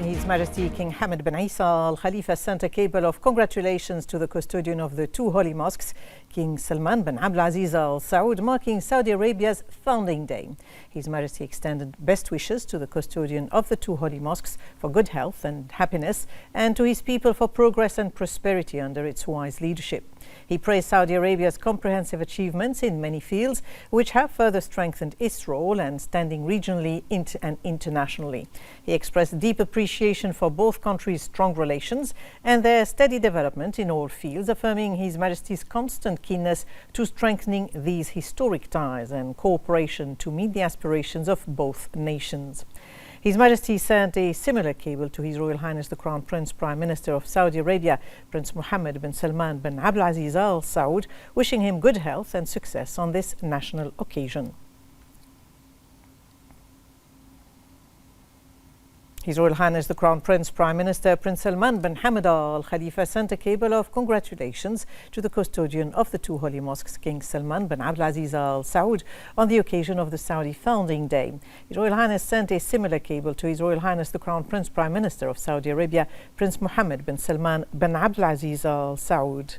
His Majesty King Hamad bin Isa Al Khalifa sent a cable of congratulations to the custodian of the two holy mosques, King Salman bin Abdulaziz Al Saud, marking Saudi Arabia's founding day. His Majesty extended best wishes to the custodian of the two holy mosques for good health and happiness, and to his people for progress and prosperity under its wise leadership. He praised Saudi Arabia's comprehensive achievements in many fields, which have further strengthened its role and standing regionally and internationally. He expressed deep appreciation for both countries' strong relations and their steady development in all fields, affirming His Majesty's constant keenness to strengthening these historic ties and cooperation to meet the aspirations of both nations. His Majesty sent a similar cable to His Royal Highness the Crown Prince Prime Minister of Saudi Arabia, Prince Mohammed bin Salman bin Abdulaziz Al Saud, wishing him good health and success on this national occasion. His Royal Highness the Crown Prince Prime Minister Prince Salman bin Hamad Al Khalifa sent a cable of congratulations to the custodian of the two holy mosques, King Salman bin Abdulaziz Al Saud, on the occasion of the Saudi founding day. His Royal Highness sent a similar cable to His Royal Highness the Crown Prince Prime Minister of Saudi Arabia, Prince Mohammed bin Salman bin Abdulaziz Al Saud.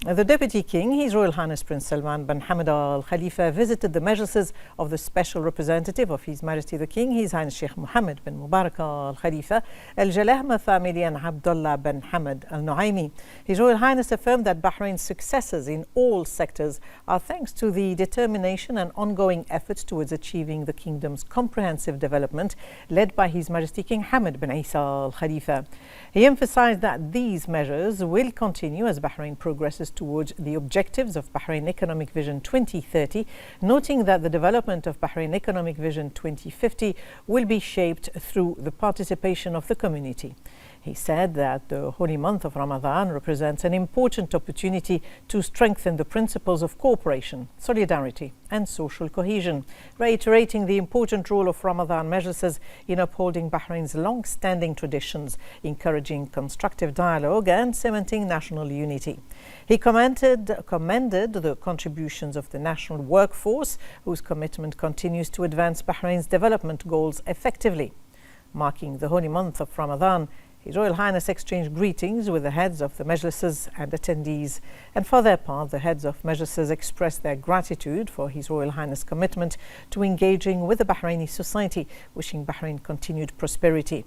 The Deputy King, His Royal Highness Prince Salman bin Hamad Al Khalifa, visited the majlises of the Special Representative of His Majesty the King, His Highness Sheikh Mohammed bin Mubarak Al Khalifa, Al Jalahma family, and Abdullah bin Hamad Al Nuaimi. His Royal Highness affirmed that Bahrain's successes in all sectors are thanks to the determination and ongoing efforts towards achieving the kingdom's comprehensive development led by His Majesty King Hamad bin Isa Al Khalifa. He emphasized that these measures will continue as Bahrain progresses towards the objectives of Bahrain Economic Vision 2030, noting that the development of Bahrain Economic Vision 2050 will be shaped through the participation of the community. He said that the holy month of Ramadan represents an important opportunity to strengthen the principles of cooperation, solidarity and social cohesion, reiterating the important role of Ramadan majlises in upholding Bahrain's long-standing traditions, encouraging constructive dialogue and cementing national unity. He commended the contributions of the national workforce, whose commitment continues to advance Bahrain's development goals effectively. Marking the holy month of Ramadan, His Royal Highness exchanged greetings with the heads of the majlises and attendees, and for their part, the heads of majlises expressed their gratitude for His Royal Highness' commitment to engaging with the Bahraini society, wishing Bahrain continued prosperity.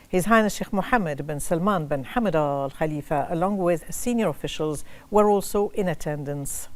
His Highness Sheikh Mohammed bin Salman bin Hamad Al Khalifa, along with senior officials, were also in attendance.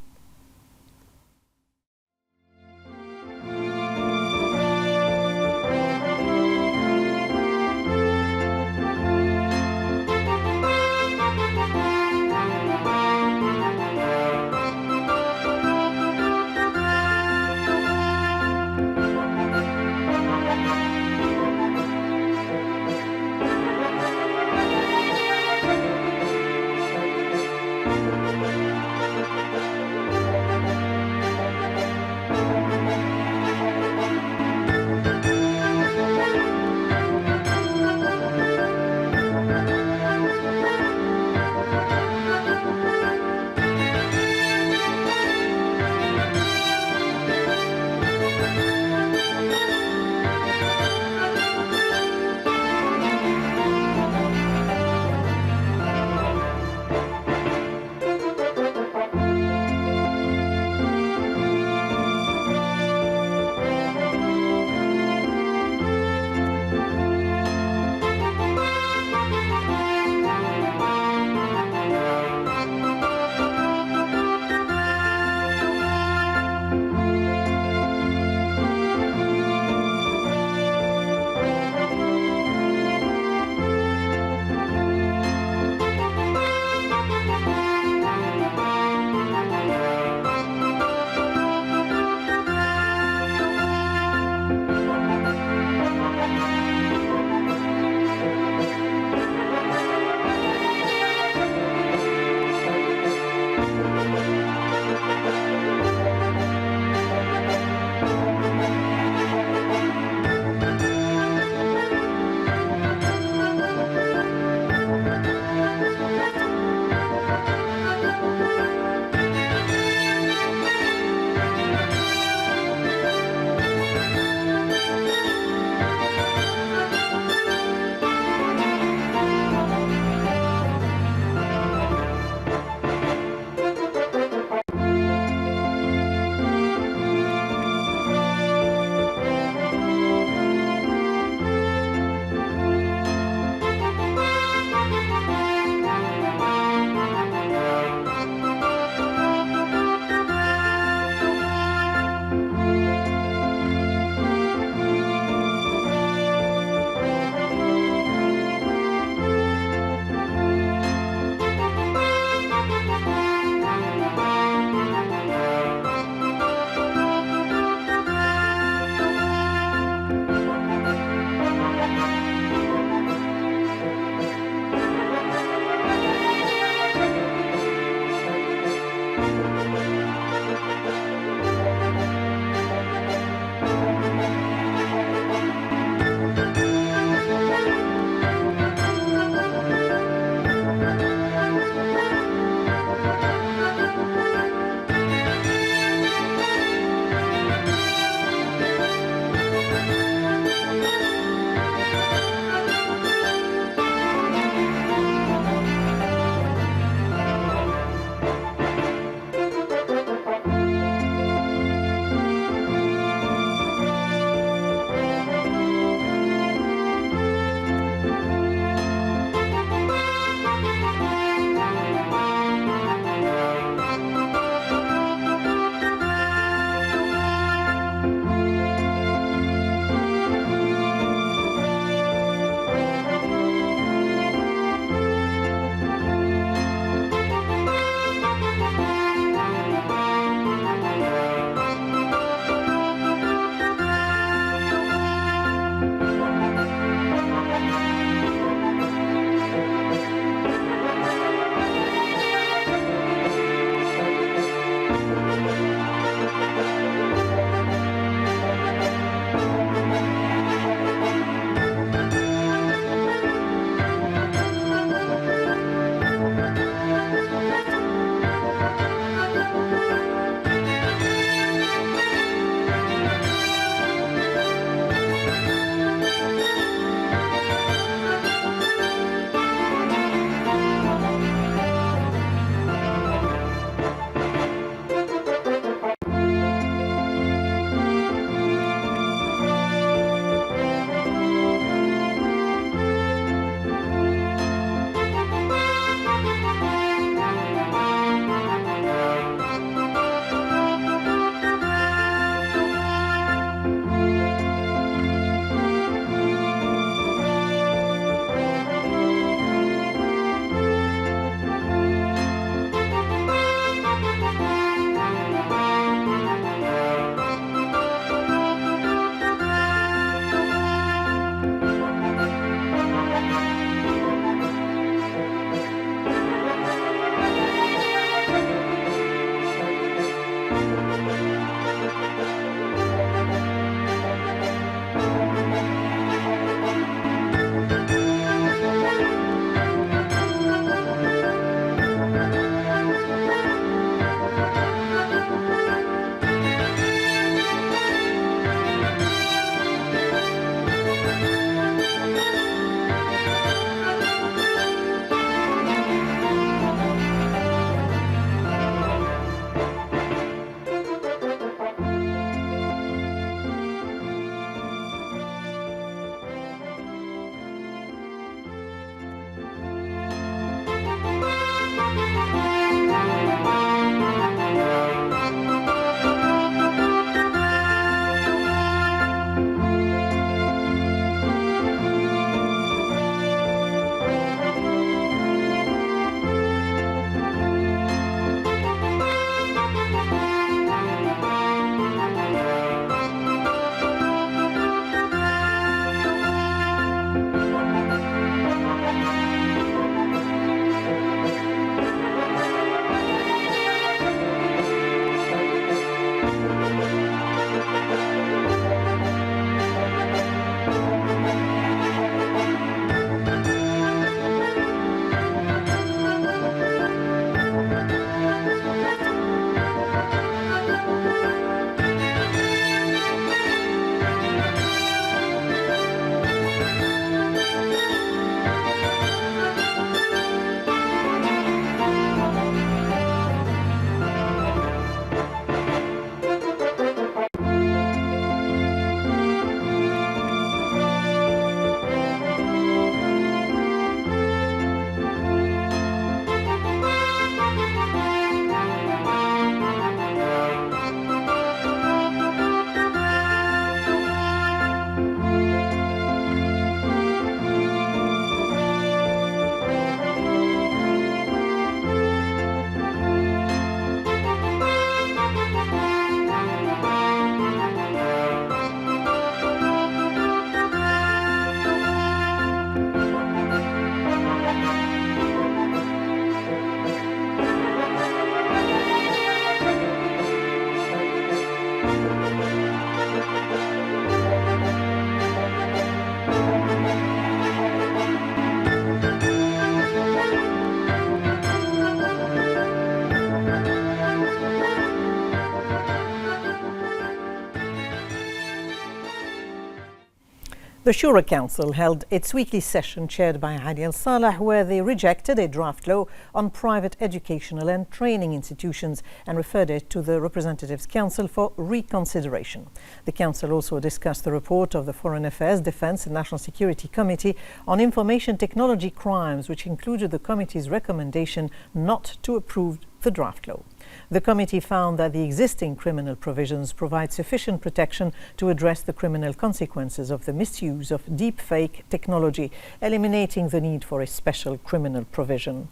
The Shura Council held its weekly session chaired by Ali Al-Saleh, where they rejected a draft law on private educational and training institutions and referred it to the Representatives' Council for reconsideration. The Council also discussed the report of the Foreign Affairs, Defence and National Security Committee on information technology crimes, which included the committee's recommendation not to approve the draft law. The committee found that the existing criminal provisions provide sufficient protection to address the criminal consequences of the misuse of deepfake technology, eliminating the need for a special criminal provision.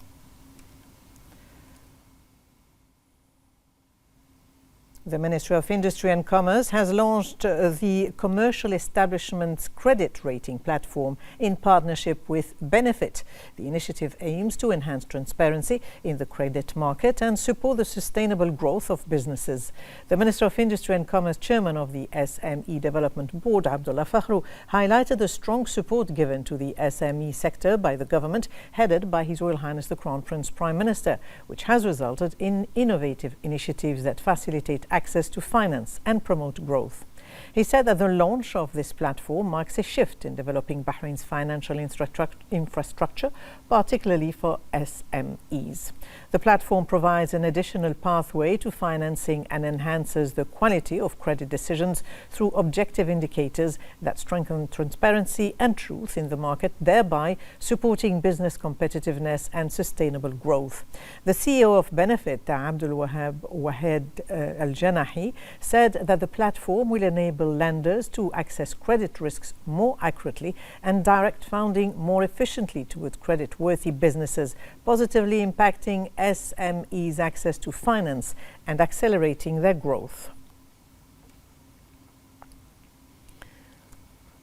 The Ministry of Industry and Commerce has launched the Commercial Establishments Credit Rating Platform in partnership with Benefit. The initiative aims to enhance transparency in the credit market and support the sustainable growth of businesses. The Minister of Industry and Commerce Chairman of the SME Development Board, Abdullah Fakhru, highlighted the strong support given to the SME sector by the government, headed by His Royal Highness the Crown Prince Prime Minister, which has resulted in innovative initiatives that facilitate access to finance and promote growth. He said that the launch of this platform marks a shift in developing Bahrain's financial infrastructure, particularly for SMEs. The platform provides an additional pathway to financing and enhances the quality of credit decisions through objective indicators that strengthen transparency and truth in the market, thereby supporting business competitiveness and sustainable growth. The CEO of Benefit, Abdul Wahed Al-Janahi, said that the platform will enable lenders to access credit risks more accurately and direct funding more efficiently towards credit-worthy businesses, positively impacting SMEs' access to finance and accelerating their growth.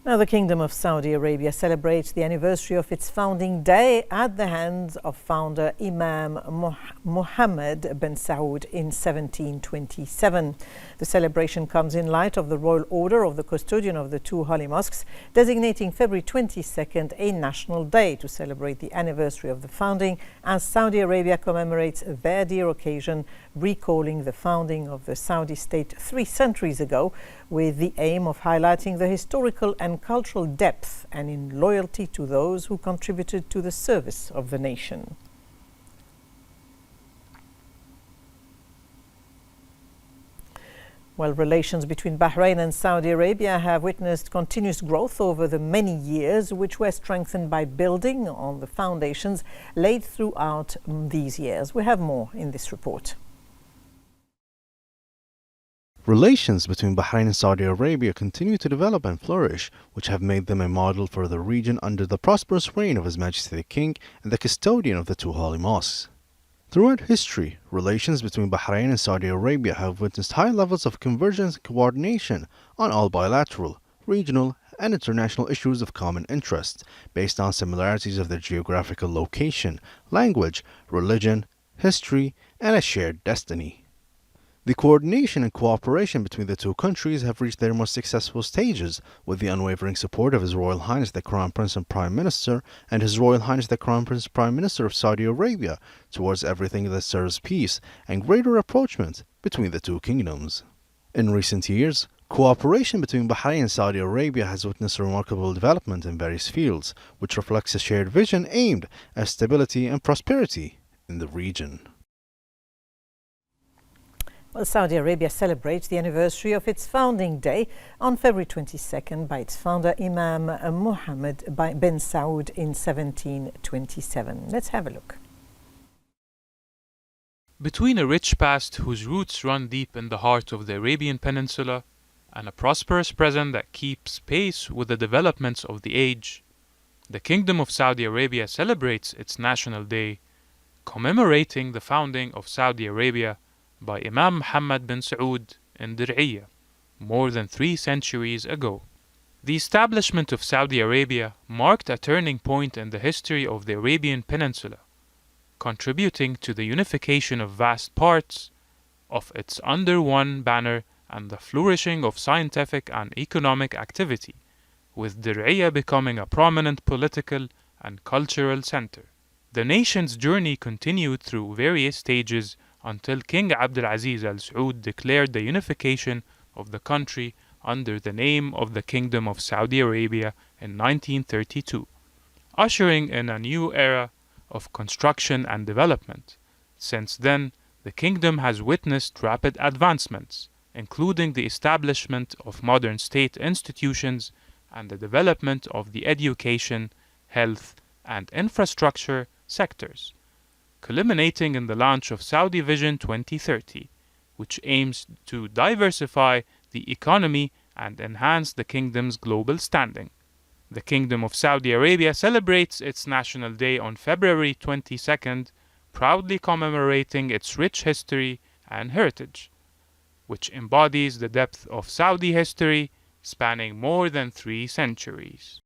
Now, the Kingdom of Saudi Arabia celebrates the anniversary of its founding day at the hands of founder Imam Mohammed bin Saud in 1727. The celebration comes in light of the royal order of the custodian of the two holy mosques, designating February 22nd a national day to celebrate the anniversary of the founding, as Saudi Arabia commemorates their dear occasion, recalling the founding of the Saudi state 3 centuries ago, with the aim of highlighting the historical and cultural depth and in loyalty to those who contributed to the service of the nation. Well, relations between Bahrain and Saudi Arabia have witnessed continuous growth over the many years, which were strengthened by building on the foundations laid throughout these years. We have more in this report. Relations between Bahrain and Saudi Arabia continue to develop and flourish, which have made them a model for the region under the prosperous reign of His Majesty the King and the custodian of the two holy mosques. Throughout history, relations between Bahrain and Saudi Arabia have witnessed high levels of convergence and coordination on all bilateral, regional, and international issues of common interest, based on similarities of their geographical location, language, religion, history, and a shared destiny. The coordination and cooperation between the two countries have reached their most successful stages, with the unwavering support of His Royal Highness the Crown Prince and Prime Minister and His Royal Highness the Crown Prince Prime Minister of Saudi Arabia towards everything that serves peace and greater approachment between the two kingdoms. In recent years, cooperation between Bahrain and Saudi Arabia has witnessed remarkable development in various fields, which reflects a shared vision aimed at stability and prosperity in the region. Well, Saudi Arabia celebrates the anniversary of its founding day on February 22nd by its founder Imam Mohammed bin Saud in 1727. Let's have a look. Between a rich past whose roots run deep in the heart of the Arabian Peninsula and a prosperous present that keeps pace with the developments of the age, the Kingdom of Saudi Arabia celebrates its National Day, commemorating the founding of Saudi Arabia by Imam Mohammed bin Saud in Dir'iyah, more than 3 centuries ago. The establishment of Saudi Arabia marked a turning point in the history of the Arabian Peninsula, contributing to the unification of vast parts of its under one banner and the flourishing of scientific and economic activity, with Dir'iyah becoming a prominent political and cultural center. The nation's journey continued through various stages until King Abdul Aziz Al Saud declared the unification of the country under the name of the Kingdom of Saudi Arabia in 1932, ushering in a new era of construction and development. Since then, the kingdom has witnessed rapid advancements, including the establishment of modern state institutions and the development of the education, health, and infrastructure sectors, culminating in the launch of Saudi Vision 2030, which aims to diversify the economy and enhance the kingdom's global standing. The Kingdom of Saudi Arabia celebrates its National Day on February 22nd, proudly commemorating its rich history and heritage, which embodies the depth of Saudi history spanning more than 3 centuries.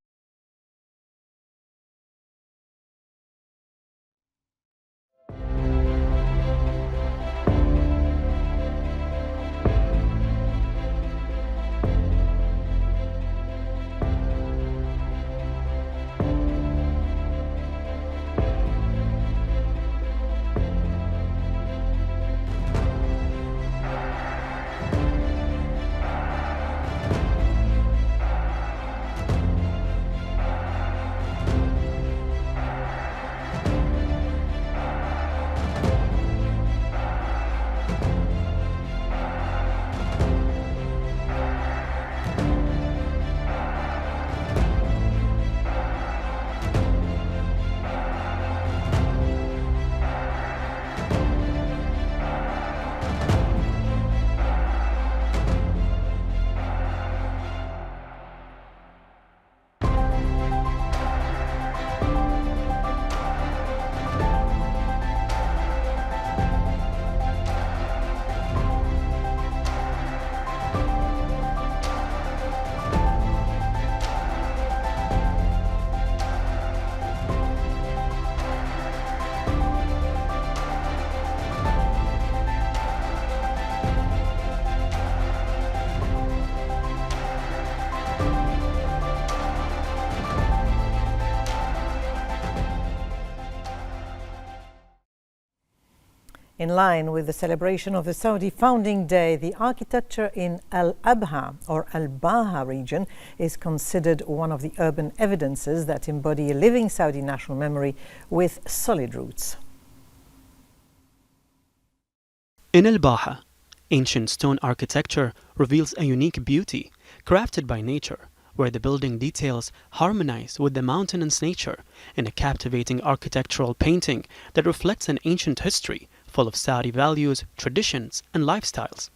In line with the celebration of the Saudi Founding Day, the architecture in Al-Abha or Al-Baha region is considered one of the urban evidences that embody a living Saudi national memory with solid roots. In Al-Baha, ancient stone architecture reveals a unique beauty crafted by nature, where the building details harmonize with the mountainous nature in a captivating architectural painting that reflects an ancient history full of Saudi values, traditions, and lifestyles.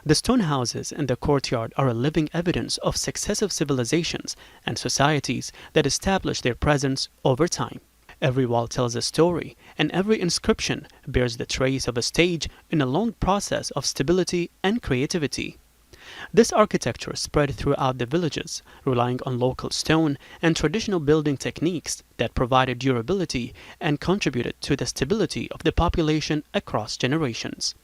The stone houses in the courtyard are a living evidence of successive civilizations and societies that establish their presence over time. Every wall tells a story, and every inscription bears the trace of a stage in a long process of stability and creativity. This architecture spread throughout the villages, relying on local stone and traditional building techniques that provided durability and contributed to the stability of the population across generations.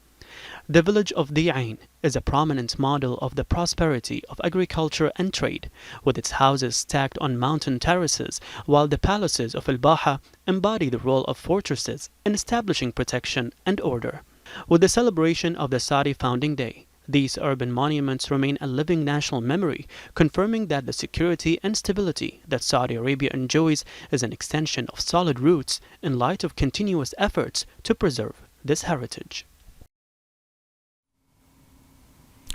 The village of Di'ain is a prominent model of the prosperity of agriculture and trade, with its houses stacked on mountain terraces, while the palaces of Al-Baha embody the role of fortresses in establishing protection and order. With the celebration of the Saudi Founding Day, these urban monuments remain a living national memory, confirming that the security and stability that Saudi Arabia enjoys is an extension of solid roots in light of continuous efforts to preserve this heritage.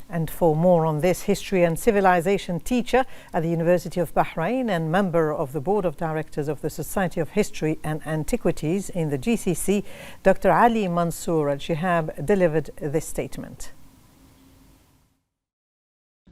And for more on this, history and civilization teacher at the University of Bahrain and member of the Board of Directors of the Society of History and Antiquities in the GCC, Dr. Ali Mansour Al-Shihab delivered this statement.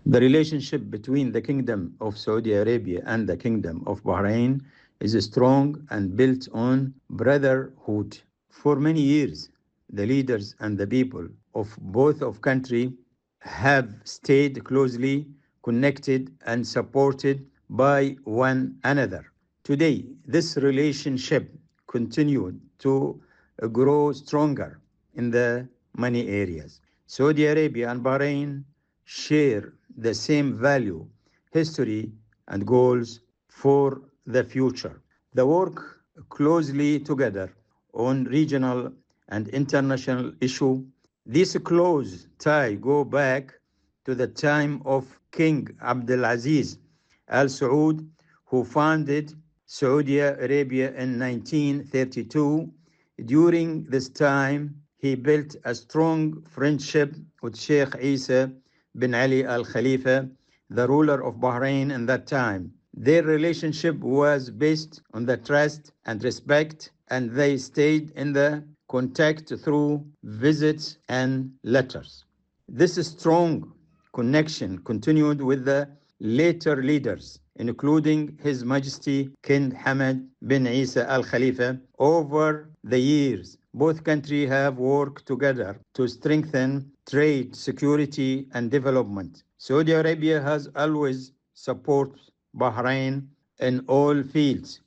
The relationship between the Kingdom of Saudi Arabia and the Kingdom of Bahrain is strong and built on brotherhood. For many years, the leaders and the people of both of countries have stayed closely connected and supported by one another. Today, this relationship continued to grow stronger in the many areas. Saudi Arabia and Bahrain share the same value, history, and goals for the future. They work closely together on regional and international issues. This close tie go back to the time of King Abdulaziz Al Saud, who founded Saudi Arabia in 1932. During this time, he built a strong friendship with Sheikh Isa bin Ali Al Khalifa, the ruler of Bahrain in that time. Their relationship was based on the trust and respect, and they stayed in the contact through visits and letters. This strong connection continued with the later leaders, including His Majesty King Hamad bin Isa Al Khalifa. Over the years, both countries have worked together to strengthen trade, security, and development. Saudi Arabia has always supported Bahrain in all fields,